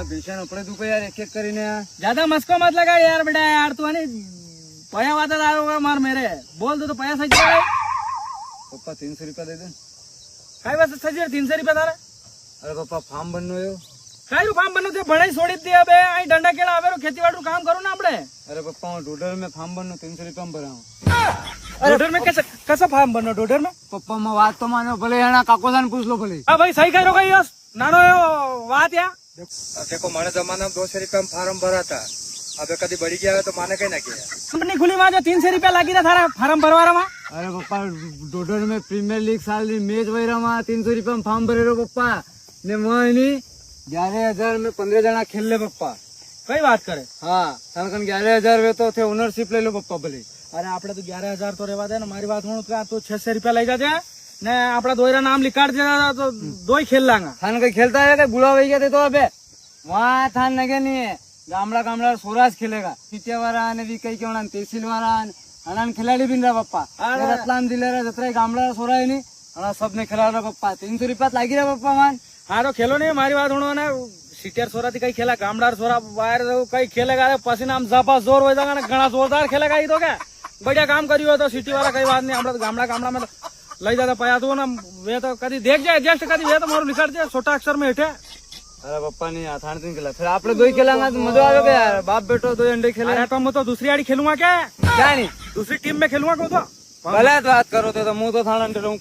ભીષણ આપણે તું यार एक एक કરીને ज्यादा मस्को मत लगा यार बेटा यार तू है पया वाता होगा मार मेरे बोल दो तो पया सही जाए પપ્પા 300 રૂપિયા દે દે काय बस सही 300 रुपया तारा અરે પપ્પા ફાર્મ બનનો એવો કાયું કામ બનો તે ભણાઈ છોડી દે હવે અહીં દંડા કેળા આવેરો ખેતીવાડીનું કામ કરું ને આપણે અરે પપ્પા હું ડોડર में ફાર્મ બનનો 300 રૂપિયા ભરાવું डोडर में कैसा फार्म बनो डोडर में પપ્પા માં વાત તો માનો ભલે એના કાકોદાન પૂછ લો ભલે हाँ भाई सही करो गई नानो बात या देखो माने जमाना में 200 रुपया में फार्म भरा था अब कभी बढ़ी गया तो माने कहीं ना किया कंपनी खुली में जो 300 रुपया लगी था थारा फार्म भरवारा में અરે પપ્પા ડોડર में પ્રીમિયર લીગ સાલની મેચ વૈરામાં 300 રૂપિયા ફાર્મ ભરેલો પપ્પા ને મોયની 11000 में 15 જણા ખેલલે પપ્પા कई बात करे હા કારણ કે 11000 વે તો थे ઓનરશિપ લઈ લો પપ્પા ભલે अरे आपड़े तो 11,000 तो रेवा दे ना मारी बात हूँ तो 600 रुपया लई जाते ने आपड़ा दोयरा नाम लिखाड़ देना तो दो ही खेल लांगा થાન કઈ ખેલતા है કઈ બુલા વઈ ગયા તે તો અબે वहां થાન નગે ની ગામડા ગામડા સોરાજ ખેલેગા સિટિયા વાળા અને વી કઈ કેવણા તહેસીલ વાળા અનાન ખેલાડી બિનરા પપ્પા રતલામ દિલેરા જતરાય ગામડા સોરાય ની અના સબને ખેલાડા પપ્પા 300 રૂપિયા લાગી રહ્યા પપ્પા માન हाँ तो खेलो नहीं मारी बात हूँ ने सिटियर सोरा थी कई खेला गामडार सोरा बाहर कई खेलेगा पसी नाम जापा जोर हो जाएगा घना जोरदार खेलेगा ही तो क्या बढ़िया काम करियो तो सिटी वाला कई बात नहीं हम गामड़ा गामड़ा में लई जाता पया तो ना वे तो कभी देख जाए एडजस्ट कभी वे तो मारो निकल जाए छोटा अक्षर में हेठे अरे पप्पा नहीं थान तीन खेला फिर आपने दो ही खेलांगा तो मजा आएगा यार बाप बेटो दो अंडे खेले अरे तो मैं तो दूसरी आड़ी खेलूंगा क्या क्या नहीं दूसरी टीम में खेलूंगा को तो गलत बात करो तो मुंह तो थाना अंडे रहूं